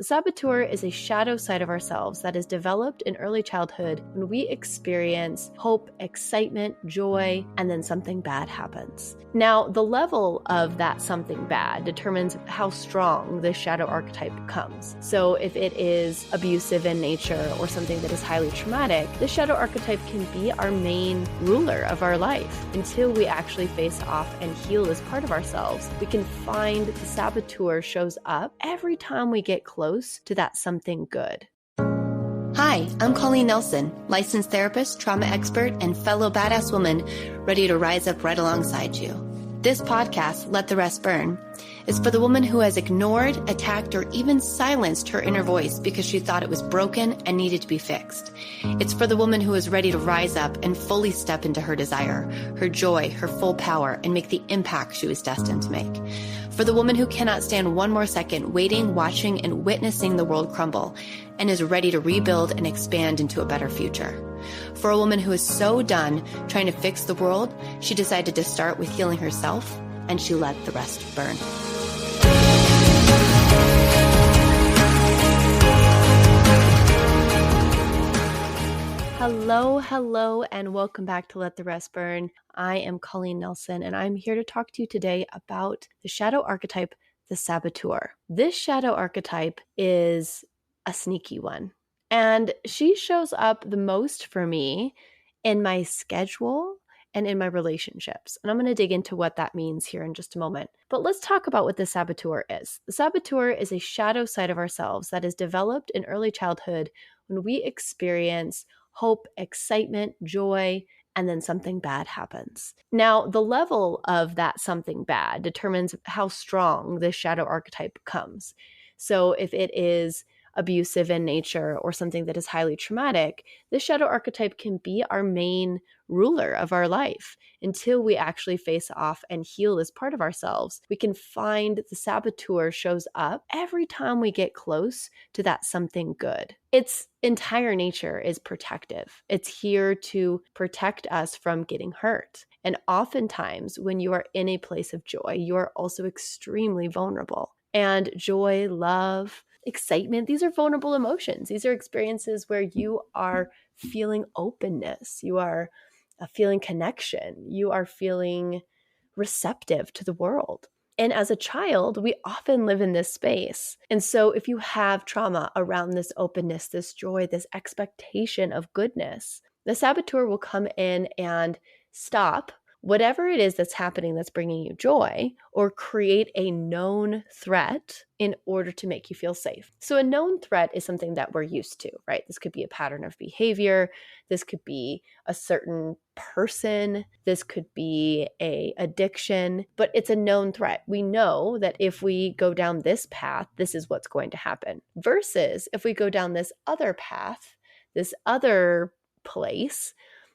The saboteur is a shadow side of ourselves that is developed in early childhood when we experience hope, excitement, joy, and then something bad happens. Now, the level of that something bad determines how strong this shadow archetype becomes. So if it is abusive in nature or something that is highly traumatic, the shadow archetype can be our main ruler of our life. Until we actually face off and heal this part of ourselves, we can find the saboteur shows up every time we get close to that something good. Hi, I'm Colleen Nelson, licensed therapist, trauma expert, and fellow badass woman ready to rise up right alongside you. This podcast, Let the Rest Burn, is for the woman who has ignored, attacked, or even silenced her inner voice because she thought it was broken and needed to be fixed. It's for the woman who is ready to rise up and fully step into her desire, her joy, her full power, and make the impact she was destined to make. For the woman who cannot stand one more second waiting, watching, and witnessing the world crumble and is ready to rebuild and expand into a better future. For a woman who is so done trying to fix the world, she decided to start with healing herself, and she let the rest burn. Hello, and welcome back to Let the Rest Burn. I am Colleen Nelson, and I'm here to talk to you today about the shadow archetype, the saboteur. This shadow archetype is a sneaky one, and she shows up the most for me in my schedule and in my relationships. And I'm going to dig into what that means here in just a moment. But let's talk about what the saboteur is. The saboteur is a shadow side of ourselves that is developed in early childhood when we experience hope, excitement, joy, and then something bad happens. Now, the level of that something bad determines how strong this shadow archetype becomes. So if it is abusive in nature or something that is highly traumatic, this shadow archetype can be our main ruler of our life. Until we actually face off and heal this part of ourselves, we can find the saboteur shows up every time we get close to that something good. Its entire nature is protective. It's here to protect us from getting hurt. And oftentimes when you are in a place of joy, you are also extremely vulnerable. And joy, love, excitement, these are vulnerable emotions. These are experiences where you are feeling openness. You are feeling connection. You are feeling receptive to the world. And as a child, we often live in this space. And so if you have trauma around this openness, this joy, this expectation of goodness, the saboteur will come in and stop whatever it is that's happening that's bringing you joy, or create a known threat in order to make you feel safe. So a known threat is something that we're used to, right? This could be a pattern of behavior. This could be a certain person. This could be a addiction, but it's a known threat. We know that if we go down this path, this is what's going to happen. Versus if we go down this other path, this other place,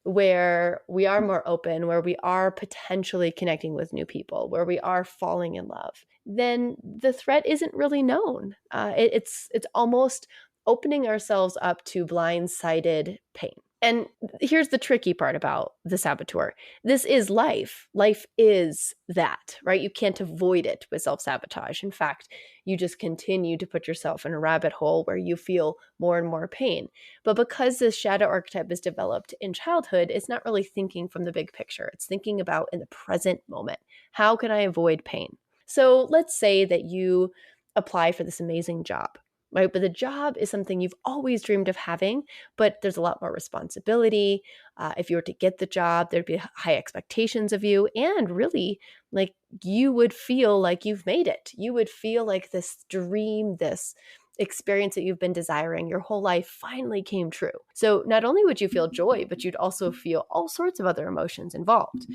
where we are more open, where we are potentially connecting with new people, where we are falling in love, then the threat isn't really known. It's almost opening ourselves up to blindsided pain. And here's the tricky part about the saboteur. This is life. Life is that, right? You can't avoid it with self-sabotage. In fact, you just continue to put yourself in a rabbit hole where you feel more and more pain. But because this shadow archetype is developed in childhood, it's not really thinking from the big picture. It's thinking about in the present moment. How can I avoid pain? So let's say that you apply for this amazing job. Right? But the job is something you've always dreamed of having, but there's a lot more responsibility. If you were to get the job, there'd be high expectations of you. And really, like, you would feel like you've made it. You would feel like this dream, this experience that you've been desiring your whole life finally came true. So not only would you feel joy, but you'd also feel all sorts of other emotions involved.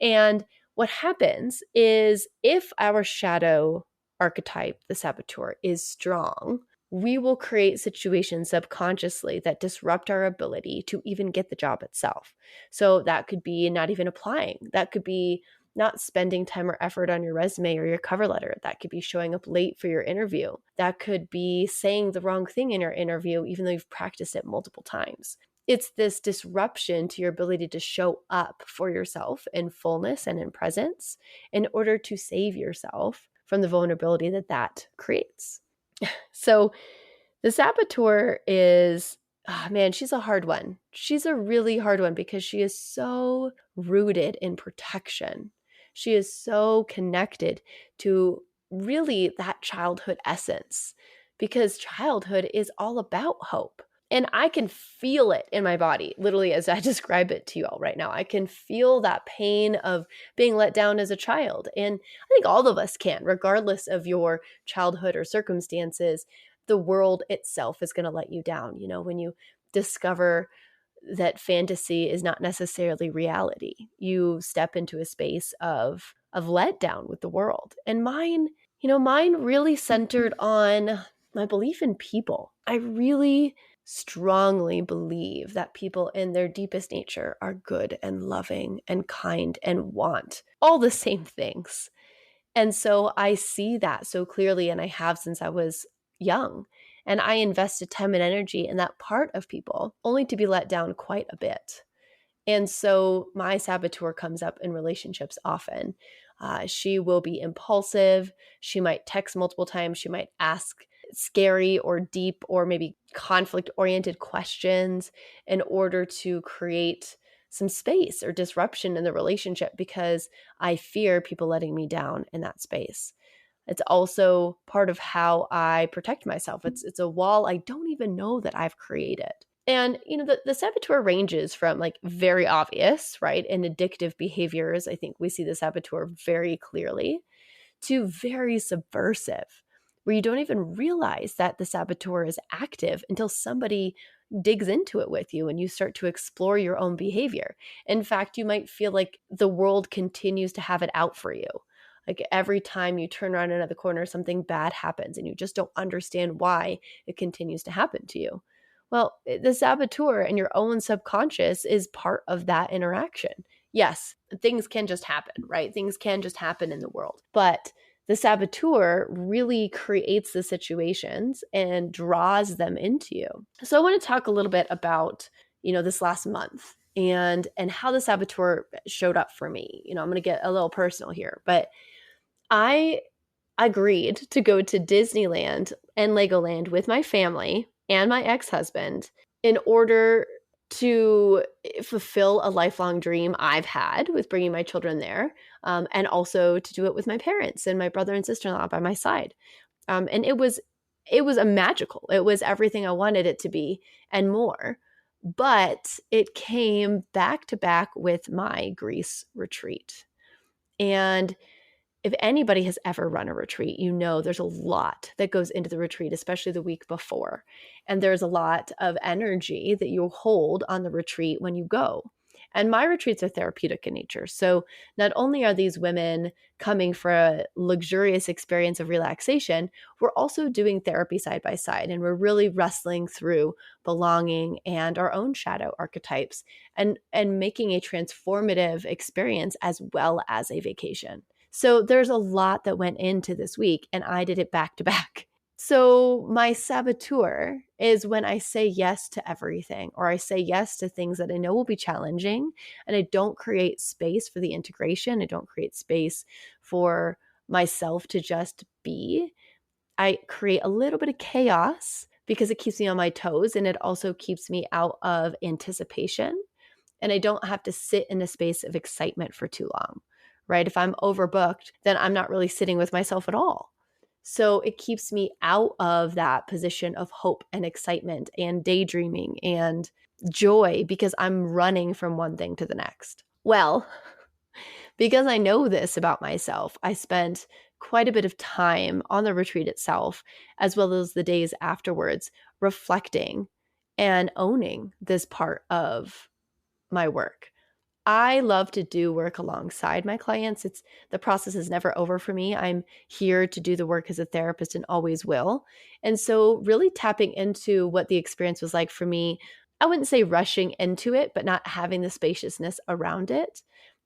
And what happens is if our shadow archetype, the saboteur, is strong, we will create situations subconsciously that disrupt our ability to even get the job itself. So that could be not even applying. That could be not spending time or effort on your resume or your cover letter. That could be showing up late for your interview. That could be saying the wrong thing in your interview, even though you've practiced it multiple times. It's this disruption to your ability to show up for yourself in fullness and in presence in order to save yourself from the vulnerability that creates. So the saboteur is, man, she's a hard one. She's a really hard one because she is so rooted in protection. She is so connected to really that childhood essence because childhood is all about hope. And I can feel it in my body, literally, as I describe it to you all right now. I can feel that pain of being let down as a child. And I think all of us can, regardless of your childhood or circumstances. The world itself is going to let you down. You know, when you discover that fantasy is not necessarily reality, you step into a space of letdown with the world. And mine really centered on my belief in people. I really strongly believe that people in their deepest nature are good and loving and kind and want all the same things. And so I see that so clearly, and I have since I was young. And I invested time and energy in that part of people only to be let down quite a bit. And so my saboteur comes up in relationships often. She will be impulsive. She might text multiple times. She might ask scary or deep or maybe conflict-oriented questions in order to create some space or disruption in the relationship because I fear people letting me down in that space. It's also part of how I protect myself. It's a wall I don't even know that I've created. And, the saboteur ranges from like very obvious, right? And addictive behaviors. I think we see the saboteur very clearly to very subversive, where you don't even realize that the saboteur is active until somebody digs into it with you and you start to explore your own behavior. In fact, you might feel like the world continues to have it out for you. Like every time you turn around another corner, something bad happens and you just don't understand why it continues to happen to you. Well, the saboteur and your own subconscious is part of that interaction. Yes, things can just happen, right? Things can just happen in the world. But the saboteur really creates the situations and draws them into you. So I want to talk a little bit about, this last month and how the saboteur showed up for me. I'm going to get a little personal here, but I agreed to go to Disneyland and Legoland with my family and my ex-husband in order to fulfill a lifelong dream I've had with bringing my children there, and also to do it with my parents and my brother and sister-in-law by my side. And it was a magical. It was everything I wanted it to be and more. But it came back to back with my Greece retreat. And if anybody has ever run a retreat, there's a lot that goes into the retreat, especially the week before. And there's a lot of energy that you hold on the retreat when you go. And my retreats are therapeutic in nature. So not only are these women coming for a luxurious experience of relaxation, we're also doing therapy side by side. And we're really wrestling through belonging and our own shadow archetypes and making a transformative experience as well as a vacation. So there's a lot that went into this week, and I did it back to back. So my saboteur is when I say yes to everything, or I say yes to things that I know will be challenging, and I don't create space for the integration. I don't create space for myself to just be. I create a little bit of chaos because it keeps me on my toes, and it also keeps me out of anticipation. And I don't have to sit in a space of excitement for too long. Right? If I'm overbooked, then I'm not really sitting with myself at all. So it keeps me out of that position of hope and excitement and daydreaming and joy because I'm running from one thing to the next. Well, because I know this about myself, I spent quite a bit of time on the retreat itself, as well as the days afterwards, reflecting and owning this part of my work. I love to do work alongside my clients. The process is never over for me. I'm here to do the work as a therapist and always will. And so really tapping into what the experience was like for me, I wouldn't say rushing into it, but not having the spaciousness around it.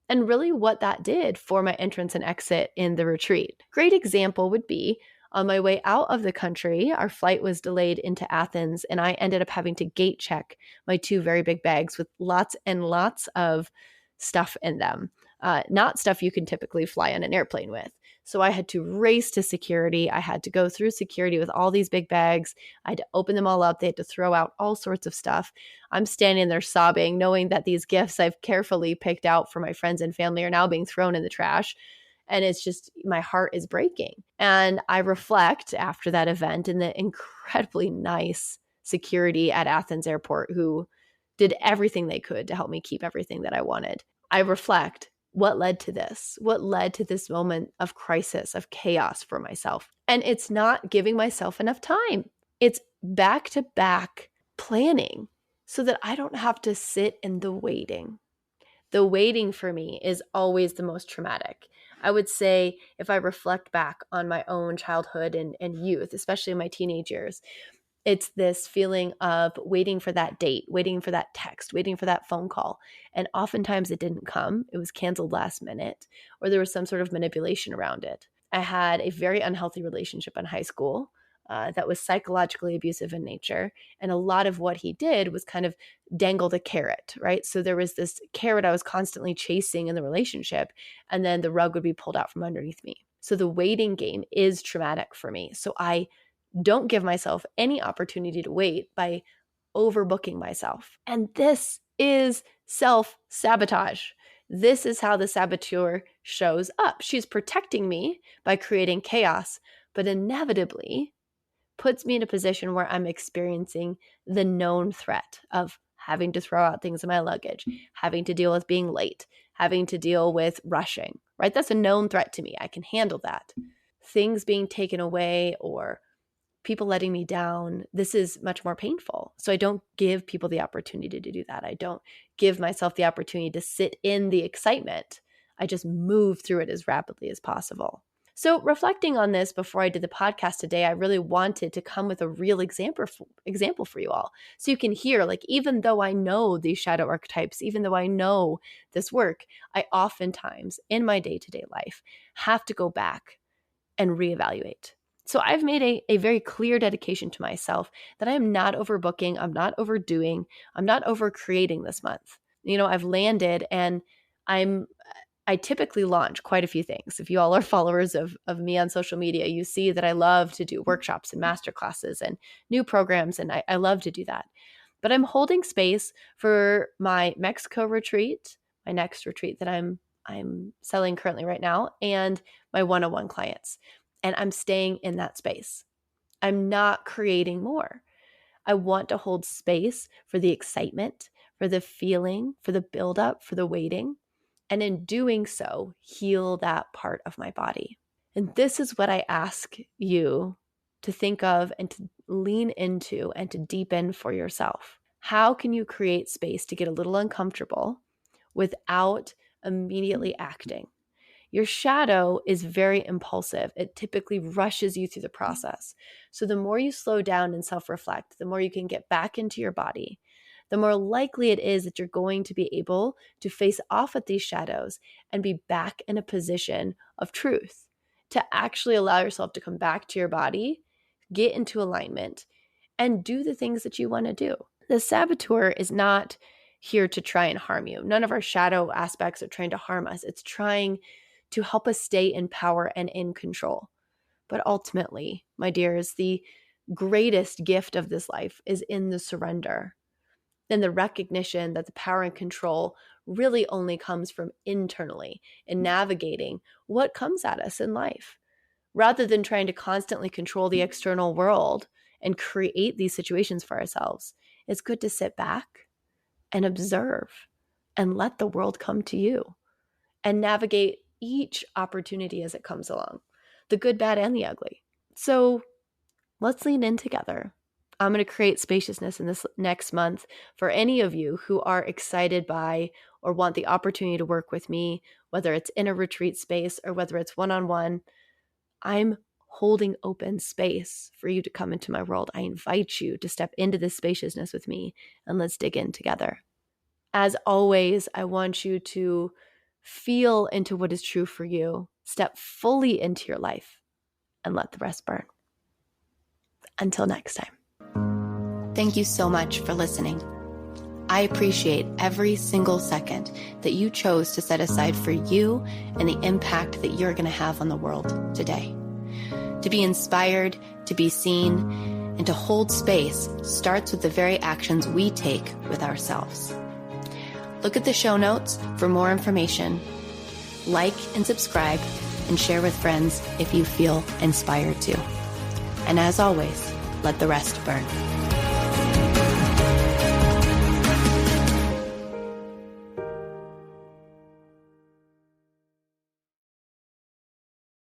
And really what that did for my entrance and exit in the retreat. Great example would be on my way out of the country, our flight was delayed into Athens, and I ended up having to gate check my 2 very big bags with lots and lots of stuff in them, not stuff you can typically fly on an airplane with. So I had to race to security. I had to go through security with all these big bags. I had to open them all up. They had to throw out all sorts of stuff. I'm standing there sobbing, knowing that these gifts I've carefully picked out for my friends and family are now being thrown in the trash. And it's just, my heart is breaking. And I reflect after that event in the incredibly nice security at Athens airport who did everything they could to help me keep everything that I wanted. I reflect, what led to this? What led to this moment of crisis, of chaos for myself? And it's not giving myself enough time. It's back-to-back planning so that I don't have to sit in the waiting. The waiting for me is always the most traumatic. I would say if I reflect back on my own childhood and youth, especially in my teenage years, it's this feeling of waiting for that date, waiting for that text, waiting for that phone call. And oftentimes it didn't come. It was canceled last minute, or there was some sort of manipulation around it. I had a very unhealthy relationship in high school that was psychologically abusive in nature. And a lot of what he did was kind of dangle the carrot, right? So there was this carrot I was constantly chasing in the relationship, and then the rug would be pulled out from underneath me. So the waiting game is traumatic for me. So I don't give myself any opportunity to wait by overbooking myself. And this is self-sabotage. This is how the saboteur shows up. She's protecting me by creating chaos, but inevitably puts me in a position where I'm experiencing the known threat of having to throw out things in my luggage, having to deal with being late, having to deal with rushing, right? That's a known threat to me. I can handle that. Things being taken away or people letting me down, this is much more painful. So I don't give people the opportunity to do that. I don't give myself the opportunity to sit in the excitement. I just move through it as rapidly as possible. So reflecting on this before I did the podcast today, I really wanted to come with a real example for you all. So you can hear, like, even though I know these shadow archetypes, even though I know this work, I oftentimes in my day-to-day life have to go back and reevaluate. So I've made a very clear dedication to myself that I am not overbooking, I'm not overdoing, I'm not overcreating this month. I've landed and I typically launch quite a few things. If you all are followers of me on social media, you see that I love to do workshops and masterclasses and new programs, and I love to do that. But I'm holding space for my Mexico retreat, my next retreat that I'm selling currently right now, and my one-on-one clients. And I'm staying in that space. I'm not creating more. I want to hold space for the excitement, for the feeling, for the buildup, for the waiting. And in doing so, heal that part of my body. And this is what I ask you to think of and to lean into and to deepen for yourself. How can you create space to get a little uncomfortable without immediately acting? Your shadow is very impulsive. It typically rushes you through the process. So the more you slow down and self-reflect, the more you can get back into your body, the more likely it is that you're going to be able to face off with these shadows and be back in a position of truth, to actually allow yourself to come back to your body, get into alignment, and do the things that you want to do. The saboteur is not here to try and harm you. None of our shadow aspects are trying to harm us. It's trying to help us stay in power and in control. But ultimately, my dears, the greatest gift of this life is in the surrender and the recognition that the power and control really only comes from internally and navigating what comes at us in life. Rather than trying to constantly control the external world and create these situations for ourselves, it's good to sit back and observe and let the world come to you and navigate each opportunity as it comes along, the good, bad, and the ugly. So let's lean in together. I'm going to create spaciousness in this next month for any of you who are excited by or want the opportunity to work with me, whether it's in a retreat space or whether it's one-on-one. I'm holding open space for you to come into my world. I invite you to step into this spaciousness with me, and let's dig in together. As always, I want you to feel into what is true for you, step fully into your life, and let the rest burn. Until next time. Thank you so much for listening. I appreciate every single second that you chose to set aside for you and the impact that you're going to have on the world today. To be inspired, to be seen, and to hold space starts with the very actions we take with ourselves. Look at the show notes for more information. Like and subscribe and share with friends if you feel inspired to. And as always, let the rest burn.